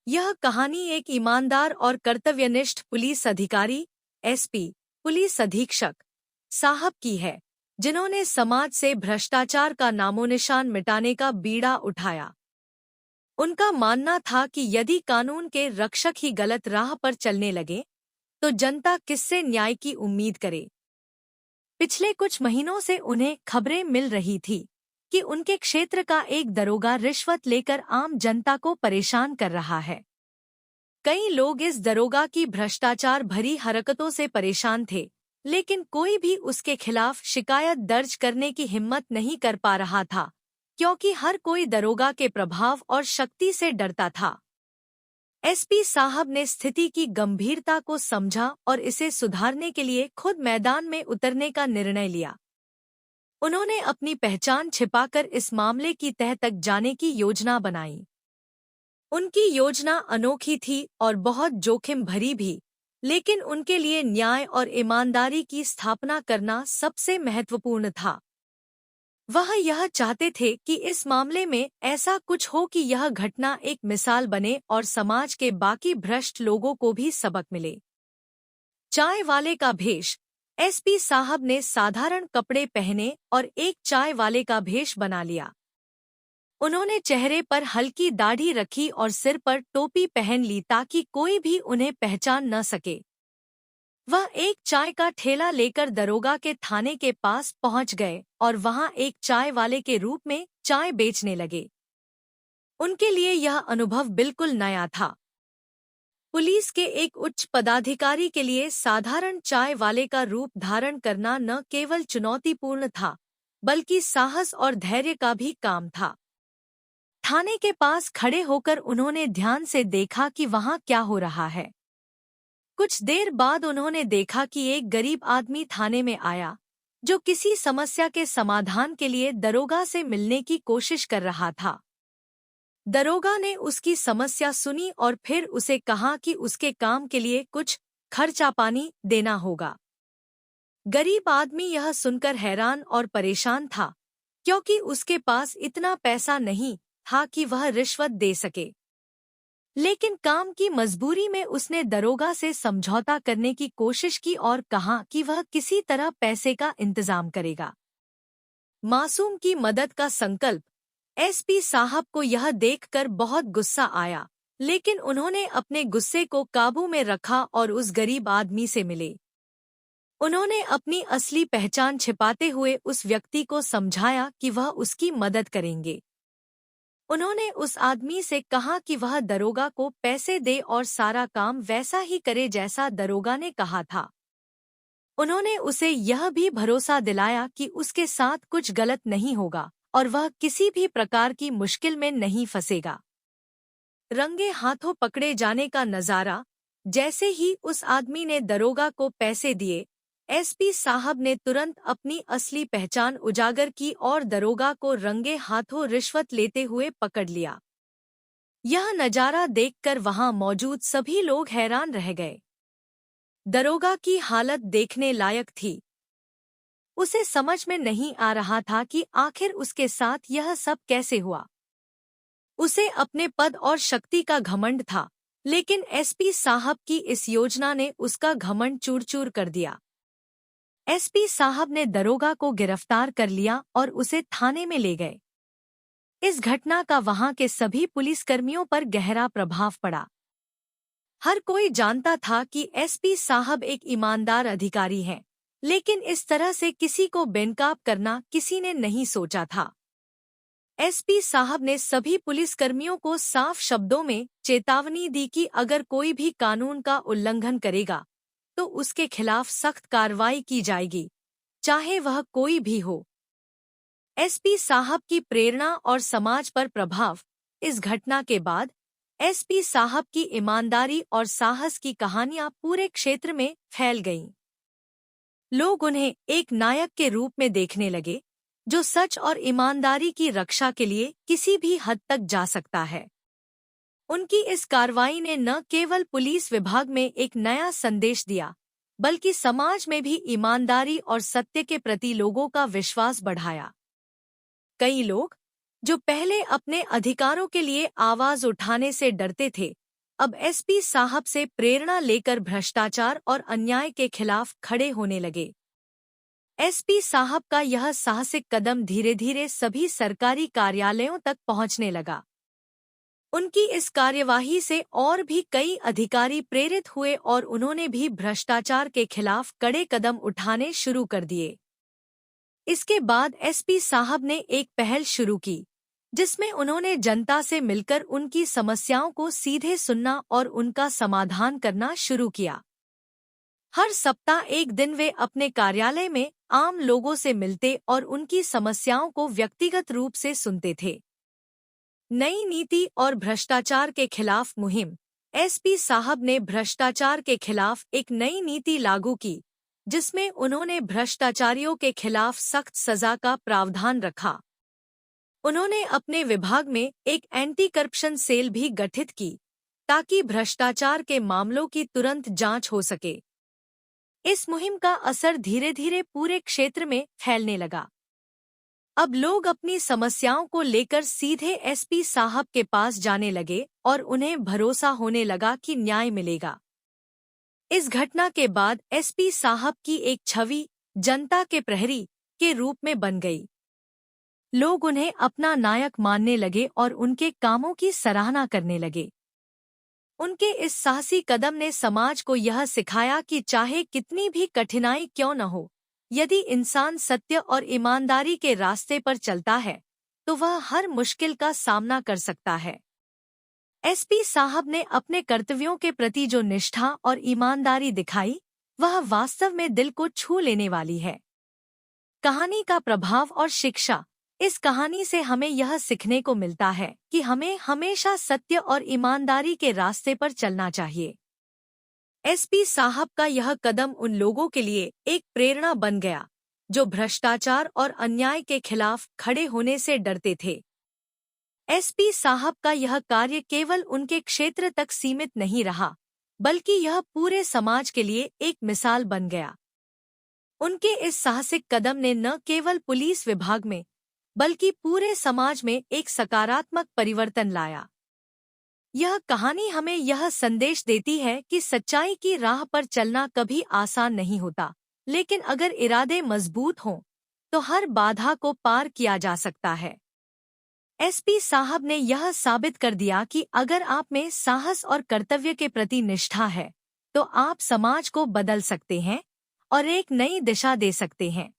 यह कहानी एक ईमानदार और कर्तव्यनिष्ठ पुलिस अधिकारी एसपी, पुलिस अधीक्षक साहब की है, जिन्होंने समाज से भ्रष्टाचार का नामोनिशान मिटाने का बीड़ा उठाया। उनका मानना था कि यदि कानून के रक्षक ही गलत राह पर चलने लगे, तो जनता किससे न्याय की उम्मीद करे। पिछले कुछ महीनों से उन्हें खबरें मिल रही थी कि उनके क्षेत्र का एक दरोगा रिश्वत लेकर आम जनता को परेशान कर रहा है। कई लोग इस दरोगा की भ्रष्टाचार भरी हरकतों से परेशान थे, लेकिन कोई भी उसके खिलाफ शिकायत दर्ज करने की हिम्मत नहीं कर पा रहा था, क्योंकि हर कोई दरोगा के प्रभाव और शक्ति से डरता था। एसपी साहब ने स्थिति की गंभीरता को समझा और इसे सुधारने के लिए खुद मैदान में उतरने का निर्णय लिया। उन्होंने अपनी पहचान छिपाकर इस मामले की तह तक जाने की योजना बनाई। उनकी योजना अनोखी थी और बहुत जोखिम भरी भी, लेकिन उनके लिए न्याय और ईमानदारी की स्थापना करना सबसे महत्वपूर्ण था। वह यह चाहते थे कि इस मामले में ऐसा कुछ हो कि यह घटना एक मिसाल बने और समाज के बाकी भ्रष्ट लोगों को भी सबक मिले। चाय वाले का भेष। एसपी साहब ने साधारण कपड़े पहने और एक चाय वाले का भेष बना लिया। उन्होंने चेहरे पर हल्की दाढ़ी रखी और सिर पर टोपी पहन ली ताकि कोई भी उन्हें पहचान न सके। वह एक चाय का ठेला लेकर दरोगा के थाने के पास पहुंच गए और वहां एक चाय वाले के रूप में चाय बेचने लगे। उनके लिए यह अनुभव बिल्कुल नया था। पुलिस के एक उच्च पदाधिकारी के लिए साधारण चाय वाले का रूप धारण करना न केवल चुनौतीपूर्ण था, बल्कि साहस और धैर्य का भी काम था। थाने के पास खड़े होकर उन्होंने ध्यान से देखा कि वहां क्या हो रहा है। कुछ देर बाद उन्होंने देखा कि एक गरीब आदमी थाने में आया, जो किसी समस्या के समाधान के लिए दरोगा से मिलने की कोशिश कर रहा था। दरोगा ने उसकी समस्या सुनी और फिर उसे कहा कि उसके काम के लिए कुछ खर्चा पानी देना होगा। गरीब आदमी यह सुनकर हैरान और परेशान था, क्योंकि उसके पास इतना पैसा नहीं था कि वह रिश्वत दे सके। लेकिन काम की मजबूरी में उसने दरोगा से समझौता करने की कोशिश की और कहा कि वह किसी तरह पैसे का इंतजाम करेगा। मासूम की मदद का संकल्प। एसपी साहब को यह देखकर बहुत गुस्सा आया, लेकिन उन्होंने अपने गुस्से को काबू में रखा और उस गरीब आदमी से मिले। उन्होंने अपनी असली पहचान छिपाते हुए उस व्यक्ति को समझाया कि वह उसकी मदद करेंगे। उन्होंने उस आदमी से कहा कि वह दरोगा को पैसे दे और सारा काम वैसा ही करे जैसा दरोगा ने कहा था। उन्होंने उसे यह भी भरोसा दिलाया कि उसके साथ कुछ गलत नहीं होगा और वह किसी भी प्रकार की मुश्किल में नहीं फंसेगा। रंगे हाथों पकड़े जाने का नजारा। जैसे ही उस आदमी ने दरोगा को पैसे दिए, एसपी साहब ने तुरंत अपनी असली पहचान उजागर की और दरोगा को रंगे हाथों रिश्वत लेते हुए पकड़ लिया। यह नजारा देखकर वहां मौजूद सभी लोग हैरान रह गए। दरोगा की हालत देखने लायक थी। उसे समझ में नहीं आ रहा था कि आखिर उसके साथ यह सब कैसे हुआ। उसे अपने पद और शक्ति का घमंड था, लेकिन एसपी साहब की इस योजना ने उसका घमंड चूर-चूर कर दिया। एसपी साहब ने दरोगा को गिरफ्तार कर लिया और उसे थाने में ले गए। इस घटना का वहां के सभी पुलिसकर्मियों पर गहरा प्रभाव पड़ा। हर कोई जानता था कि एसपी साहब एक ईमानदार अधिकारी हैं, लेकिन इस तरह से किसी को बेनकाब करना किसी ने नहीं सोचा था। एसपी साहब ने सभी पुलिसकर्मियों को साफ शब्दों में चेतावनी दी कि अगर कोई भी कानून का उल्लंघन करेगा, तो उसके खिलाफ सख्त कार्रवाई की जाएगी, चाहे वह कोई भी हो। एसपी साहब की प्रेरणा और समाज पर प्रभाव। इस घटना के बाद एसपी साहब की ईमानदारी और साहस की कहानियां पूरे क्षेत्र में फैल गईं। लोग उन्हें एक नायक के रूप में देखने लगे, जो सच और ईमानदारी की रक्षा के लिए किसी भी हद तक जा सकता है। उनकी इस कार्रवाई ने न केवल पुलिस विभाग में एक नया संदेश दिया, बल्कि समाज में भी ईमानदारी और सत्य के प्रति लोगों का विश्वास बढ़ाया। कई लोग, जो पहले अपने अधिकारों के लिए आवाज उठाने से डरते थे, अब एसपी साहब से प्रेरणा लेकर भ्रष्टाचार और अन्याय के खिलाफ खड़े होने लगे। एसपी साहब का यह साहसिक कदम धीरे धीरे सभी सरकारी कार्यालयों तक पहुंचने लगा। उनकी इस कार्यवाही से और भी कई अधिकारी प्रेरित हुए और उन्होंने भी भ्रष्टाचार के खिलाफ कड़े कदम उठाने शुरू कर दिए। इसके बाद एसपी साहब ने एक पहल शुरू की, जिसमें उन्होंने जनता से मिलकर उनकी समस्याओं को सीधे सुनना और उनका समाधान करना शुरू किया। हर सप्ताह एक दिन वे अपने कार्यालय में आम लोगों से मिलते और उनकी समस्याओं को व्यक्तिगत रूप से सुनते थे। नई नीति और भ्रष्टाचार के खिलाफ मुहिम। एसपी साहब ने भ्रष्टाचार के खिलाफ एक नई नीति लागू की, जिसमें उन्होंने भ्रष्टाचारियों के खिलाफ सख्त सजा का प्रावधान रखा। उन्होंने अपने विभाग में एक एंटी करप्शन सेल भी गठित की, ताकि भ्रष्टाचार के मामलों की तुरंत जांच हो सके। इस मुहिम का असर धीरे धीरे पूरे क्षेत्र में फैलने लगा। अब लोग अपनी समस्याओं को लेकर सीधे एसपी साहब के पास जाने लगे और उन्हें भरोसा होने लगा कि न्याय मिलेगा। इस घटना के बाद एसपी साहब की एक छवि जनता के प्रहरी के रूप में बन गई। लोग उन्हें अपना नायक मानने लगे और उनके कामों की सराहना करने लगे। उनके इस साहसी कदम ने समाज को यह सिखाया कि चाहे कितनी भी कठिनाई क्यों न हो, यदि इंसान सत्य और ईमानदारी के रास्ते पर चलता है तो वह हर मुश्किल का सामना कर सकता है। एसपी साहब ने अपने कर्तव्यों के प्रति जो निष्ठा और ईमानदारी दिखाई, वह वास्तव में दिल को छू लेने वाली है। कहानी का प्रभाव और शिक्षा। इस कहानी से हमें यह सीखने को मिलता है कि हमें हमेशा सत्य और ईमानदारी के रास्ते पर चलना चाहिए। एसपी साहब का यह कदम उन लोगों के लिए एक प्रेरणा बन गया, जो भ्रष्टाचार और अन्याय के खिलाफ खड़े होने से डरते थे। एसपी साहब का यह कार्य केवल उनके क्षेत्र तक सीमित नहीं रहा, बल्कि यह पूरे समाज के लिए एक मिसाल बन गया। उनके इस साहसिक कदम ने न केवल पुलिस विभाग में, बल्कि पूरे समाज में एक सकारात्मक परिवर्तन लाया। यह कहानी हमें यह संदेश देती है कि सच्चाई की राह पर चलना कभी आसान नहीं होता, लेकिन अगर इरादे मजबूत हों, तो हर बाधा को पार किया जा सकता है। एसपी साहब ने यह साबित कर दिया कि अगर आप में साहस और कर्तव्य के प्रति निष्ठा है, तो आप समाज को बदल सकते हैं और एक नई दिशा दे सकते हैं।